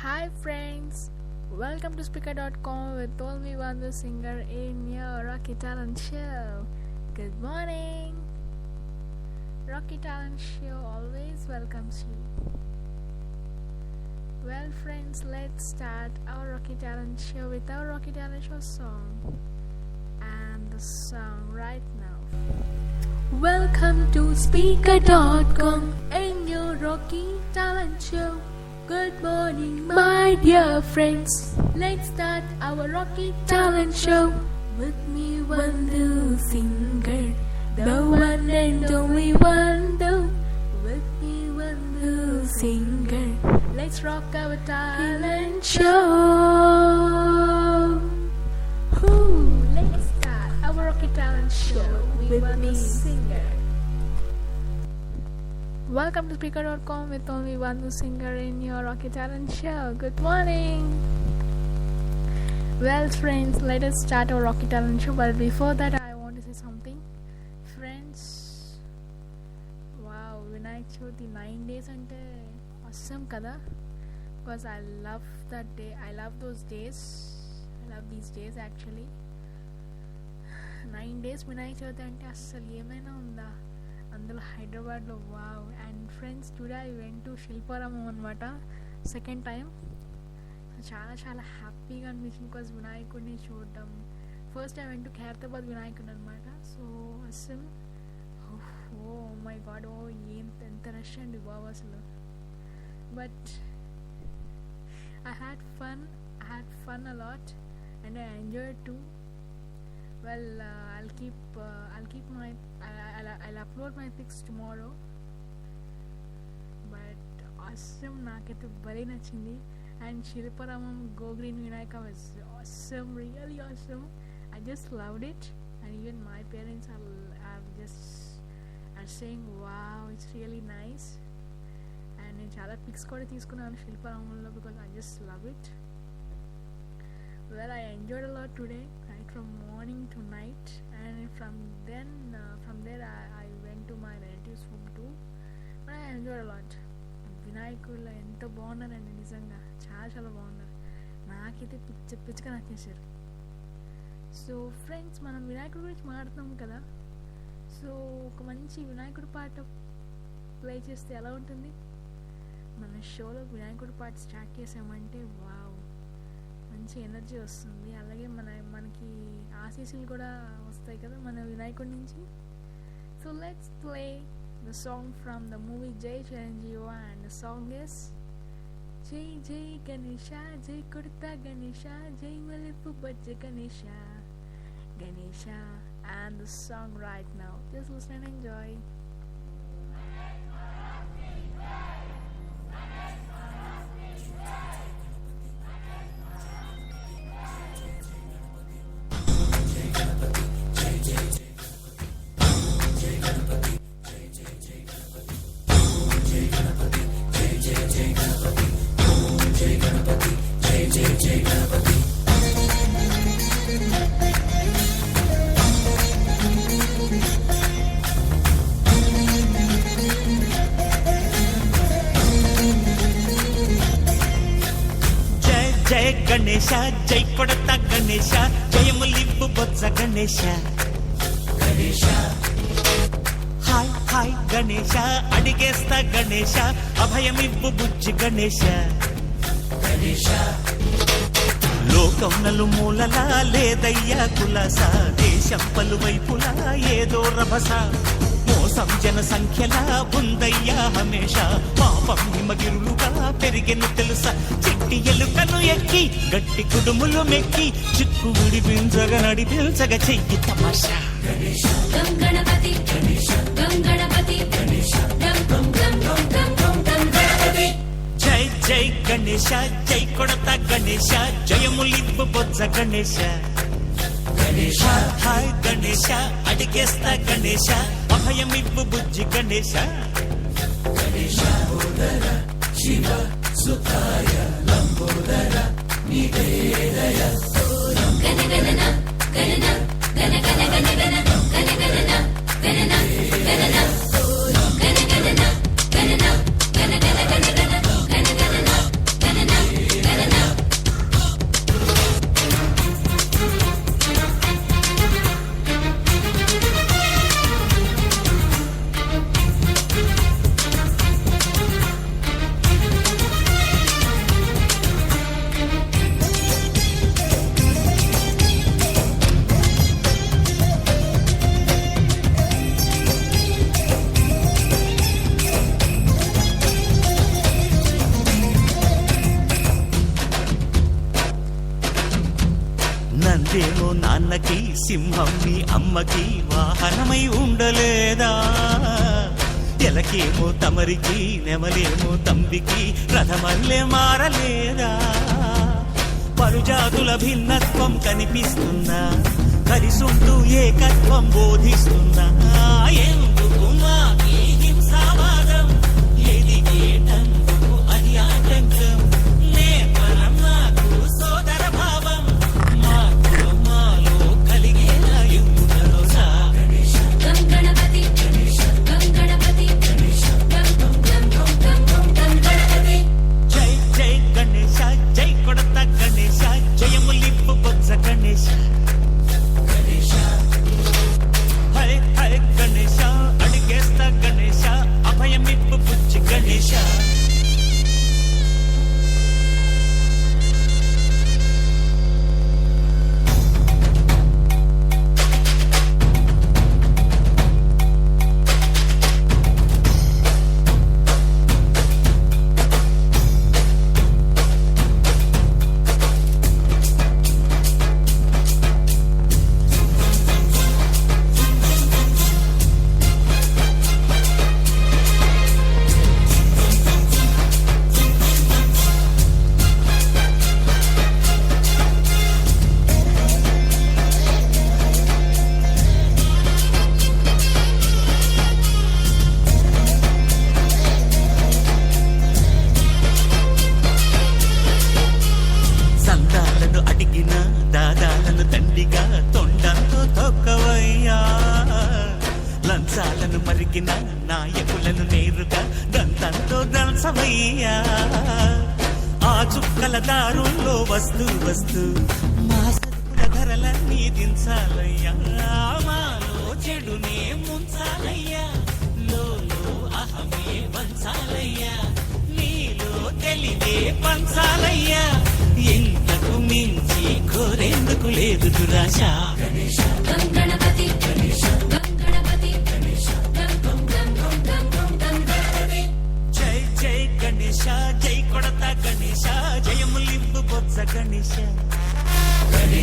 Hi friends, welcome to speaker.com with Tolmi Vandu Singer in your Rocky Talent Show. Good morning. Rocky Talent Show always welcomes you. Well friends, let's start our Rocky Talent Show with our Rocky Talent Show song. And the song right now. Welcome to speaker.com and your Rocky Talent Show. Good morning, my dear friends. Let's start our Rocky Talent Show. With me, Vandu Singer, the one and only Vandu. With me, Vandu Singer. Let's rock our talent show. Let's start our Rocky Talent Show with me, Singer. Welcome to speaker.com with only Vandu Singer in your Rocky Talent Show. Good morning. Well friends, let us start our Rocky Talent Show. But before that, I want to say something. Friends, wow, Vinayak Chavithi 9 days ante awesome kada. Because I love that day. I love those days. I love these days actually. 9 days Vinayak Chavithi ante assalu emaina unda. అందులో హైదరాబాద్లో wow. And friends, today I went to Shilparamam అనమాట, second time. చాలా చాలా హ్యాపీగా అనిపించింది because వినాయకుడిని చూడడం. First I went to Khairatabad వినాయకుడు అనమాట. సో అసలు ఓ మై గాడ్, ఓ ఎంత రష్ అండి బాబు అసలు. But I had fun a lot and I enjoyed to. Well, I'll upload my pics tomorrow. But awesome, నాకైతే భలే నచ్చింది. And Shilparamam Go Green Vinayaka was awesome, really awesome. I just loved it. And even my parents are saying wow, it's really nice. And నేను చాలా pics కూడా తీసుకున్నాను శిల్పారామంలో because I just love it. Well, I enjoyed a lot today, right from morning to night, and from there I went to my relatives' home too. But I enjoyed a lot. వినాయకులు ఎంత బాగున్నారండి, నిజంగా చాలా చాలా బాగున్నారు. నాకైతే పిచ్చగా నచ్చేసారు. So friends, మనం వినాయకుడి గురించి మాట్లాడుతున్నాం కదా. సో ఒక మంచి వినాయకుడి పాట ప్లే చేస్తే ఎలా ఉంటుంది? మన షోలో వినాయకుడి పాట స్టార్ట్ చేసామంటే వావ్, మంచి ఎనర్జీ వస్తుంది. అలాగే మనకి ఆశీస్సులు కూడా వస్తాయి కదా మన వినాయకుడి నుంచి. So let's play the song from the movie Jai Chiranjeevi, and the song is Jai Jai Ganesha, జై కొడతా గణేష, జై మల్లెపు బజ్జ Ganesha Ganesha. And the song right now, just listen and enjoy. జయ గణేశ, జై కొడత గణేశ, జయములిబ్బు బొత్స గణేశ గణేశ. హాయ్ హాయ్ గణేశ, అడిగేస్తా గణేశ, అభయమిబ్బు బుజ్జి గణేశ గణేశ. లోకం నలుమూలలా లేదయ్యా కులాస, దేశం పలువైపులా ఏదో రభస. మోసం జన సంఖ్యలా ఉందయ్యా హమేష, పాపం హిమగిరులుగా పెరిగెను తెలుసా. చిట్టి ఎలుకను ఎక్కి గట్టి కుడుములు మెక్కి, చిక్కు విడిపించగా నడిపించగా చెయ్యి తమాషా. గణపతి గణపతి జై జై గణేశ, జై కొడత గణేశ, జయములిబ్బు బొజ్జ గణేశ గణేశ. హాయ్ గణేశ, అడిగేస్తా గణేశ, అభయమిబ్బు బుజ్జి గణేశ గణేశ. శివ సుతాయ లంబోదర నివేదయ గణ గణన గణన గణ గణ గణ గణ గణ గణన గణన గణన గణ గణన గణన గణ గణ గణ గణ గణ గణన గణన రాజేమో నాన్నకి, సింహం మీ అమ్మకి వాహనమై ఉండలేదా? ఎలకేమో తమరికి, నెమలేమో తంబికి రథమల్లే మారలేదా? పరుజాతుల భిన్నత్వం కనిపిస్తుందా? కలిసుంటూ ఏకత్వం బోధిస్తుందా? ఎందుకు మాకి హింసావాదం? ఎదిగేటందుకు అది ఆటంకం. నేపరం నాకు సోదర భావం, మాకు మాలో కలిగేలా యుద్ధరోజా. గం గణపతి గం గణపతి గం గం గం గం గణపతి. జై జై గణేశ, జై కొడత గణేశ, జయములిప్పు బొజ్జ గణేశ. హై హై గణేశ, అడిగేస్తా గణేశ, అభయమిప్పు బుజ్జి గణేశ. సందాలను అడిగిన దాదాలను తండ్రిగా తొండంతో తొక్కవయ్యా. లంచాలను మరిగిన నాయకులను నేరుగా దంతంతో దంచవయ్యా. ఆ చుక్కల దారుల్లో వస్తూ వస్తూ మా సరుకుల ధరలన్నీ దించాలయ్యా. మాలో చెడునే ముంచాలయ్యా, లోలో అహమే వంచాలయ్యా, నీలో తెలివే పంచాలయ్యా. ఇంతకు మించి కోరేందుకు లేదు దురాశ. గం గణపతి గం గణపతి గం గం గం గం గణపతి. జై జై గణేశ, జై కొడత గణేశ, జయములింపు బొజ్జ గణేశ. హై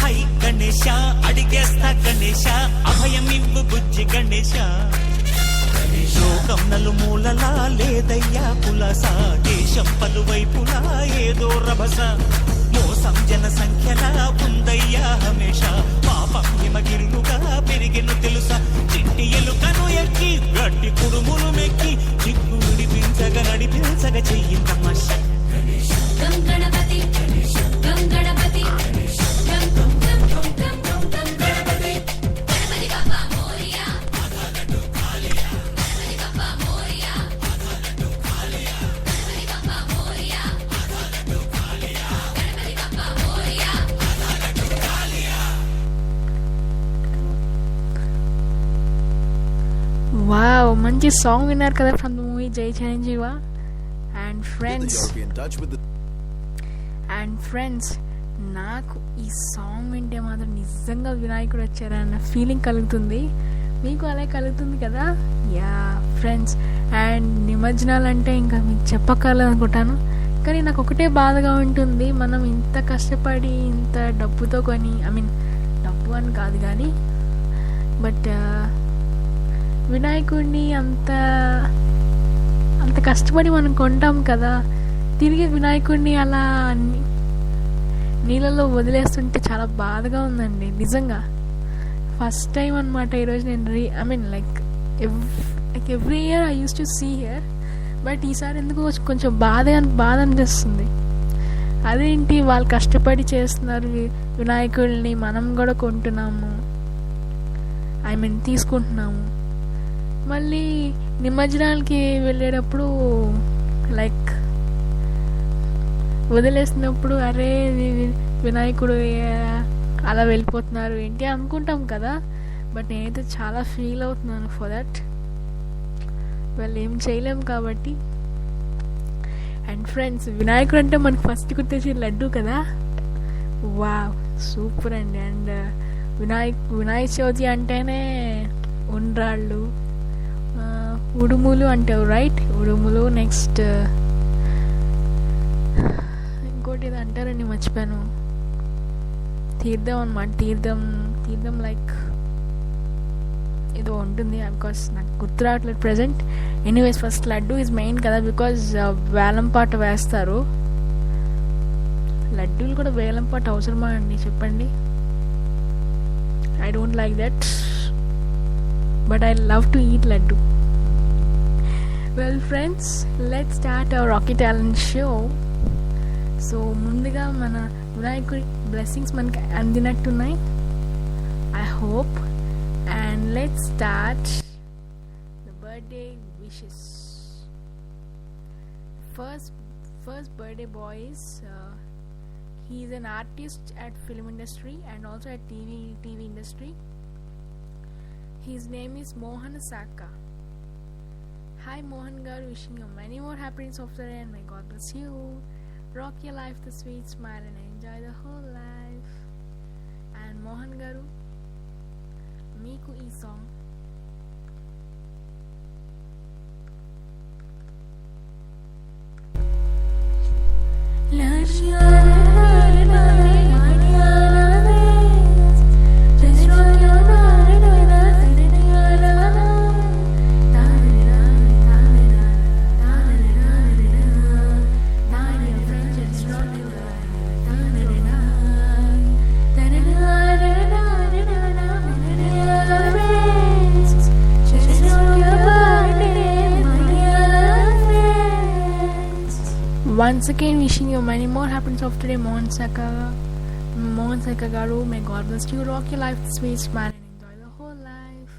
హై గణేశ, అడిగేస్తా గణేశ, అభయమివ్వు బుజ్జి గణేశ. లోకం నలుమూలలా లేదయ్యా పులస, దేశం పలువైపులా ఏదో రభస. మోసం జన సంఖ్యలా ఉందయ్యా హమేష, పాపం హిమగిరులుగా పెరిగిను తెలుసా. చిట్టి ఎలుకను ఎక్కి గట్టి కుడుములు మెక్కి, చిక్కు విడిపించగా నడిపించగా చెయ్యి తమాష. గం గణపతి గం గణపతి గం గం గం గం గణపతి. గణపతి బప్పా మోరియా, గణపతి బప్పా మోరియా, గణపతి బప్పా మోరియా, గణపతి బప్పా మోరియా. వావ్, మంచి సాంగ్ విన్నారు కదా ఫ్రమ్ ద మూవీ జై చిరంజీవ. అండ్ ఫ్రెండ్స్ నాకు ఈ సాంగ్ వింటే మాత్రం నిజంగా వినాయకుడు వచ్చారన్న ఫీలింగ్ కలుగుతుంది. మీకు అలా కలుగుతుంది కదా? యా ఫ్రెండ్స్, అండ్ నిమజ్జనాలు అంటే ఇంకా మీకు చెప్పక్కర్లేదు అనుకుంటాను. కానీ నాకు ఒకటే బాధగా ఉంటుంది, మనం ఇంత కష్టపడి ఇంత డబ్బుతో కొని, డబ్బు అని కాదు కానీ, బట్ వినాయకుడిని అంత కష్టపడి మనం కొంటాం కదా, తిరిగి వినాయకుడిని అలా నీళ్ళలో వదిలేస్తుంటే చాలా బాధగా ఉందండి నిజంగా. ఫస్ట్ టైం అనమాట ఈరోజు నేను like every year I use to see here, but ఈసారి ఎందుకు కొంచెం బాధ అనిపిస్తుంది. అదేంటి వాళ్ళు కష్టపడి చేస్తున్నారు వినాయకుడిని, మనం కూడా కొంటున్నాము, తీసుకుంటున్నాము. మళ్ళీ నిమజ్జనాలకి వెళ్ళేటప్పుడు లైక్ వదిలేసినప్పుడు అరే వినాయకుడు అలా వెళ్ళిపోతున్నారు ఏంటి అనుకుంటాం కదా, బట్ నేనైతే చాలా ఫీల్ అవుతున్నాను ఫర్ దట్. వాళ్ళు ఏం చేయలేము కాబట్టి. అండ్ ఫ్రెండ్స్, వినాయకుడు అంటే మనకు ఫస్ట్ గుర్తొచ్చి లడ్డు కదా. వావ్, సూపర్ అండి. అండ్ వినాయక చవితి అంటేనే ఉండ్రాళ్ళు, ఉడుములు అంటావు రైట్, ఉడుములు. నెక్స్ట్ ఇంకోటి ఇది అంటారండి, మర్చిపోయాను. తీర్థం అనమాట. తీర్థం లైక్ ఏదో ఉంటుంది, బికాస్ నాకు గుర్తు రావట్లేదు present. Anyways first laddu is main కదా, బికాజ్ వేలం పాట వేస్తారు. లడ్డూలు కూడా వేలం పాట అవసరమా అండి చెప్పండి? I don't like that, but I love to eat laddu. Well friends, let's start our Rocky Talent show. So ముందుగా మన వినాయకుడి బ్లెస్సింగ్స్ మనకి అందినట్టున్నాయి, I hope. And let's start the birthday wishes. First birthday boy is he is an artist at film industry and also at TV industry. His name is Mohan Saka. Hi Mohan garu, wishing you many more happiness of the day and may God bless you. Rock your life the sweet smile and enjoy the whole life. And Mohan garu, meeku ee song once again wishing you many more happiness of today, Mohan Saka garu. May God bless you, rock your life the sweet smile and enjoy the whole life.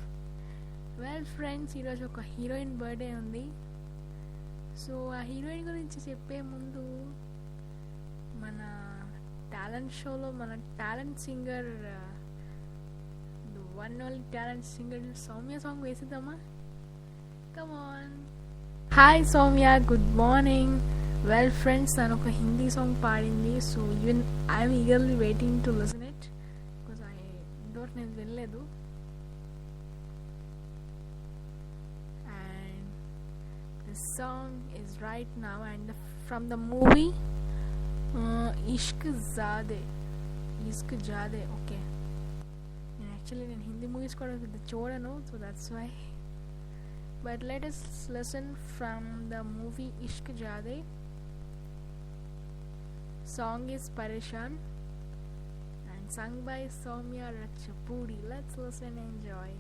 Well friends, ఈరోజు ఒక heroine birthday ఉంది. So ఆ హీరోయిన్ గురించి చెప్పే ముందు మన talent షోలో మన talent singer, one only talent singer Soumya song వేసిద్దామా? Come on. Hi Soumya, good morning. Well friends, తను ఒక హిందీ సాంగ్ పాడింది. So even I'm eagerly waiting to listen it, because ఇంతవరకు నేను వినలేదు. And this song is right now and from the movie Ishaqzaade. Okay, నేను Hindi movies కూడా చూడను, so that's why. But let us listen from the movie Ishq Jade. Song is Pareshan and sung by Soumya Ratchapudi. Let's listen and enjoy.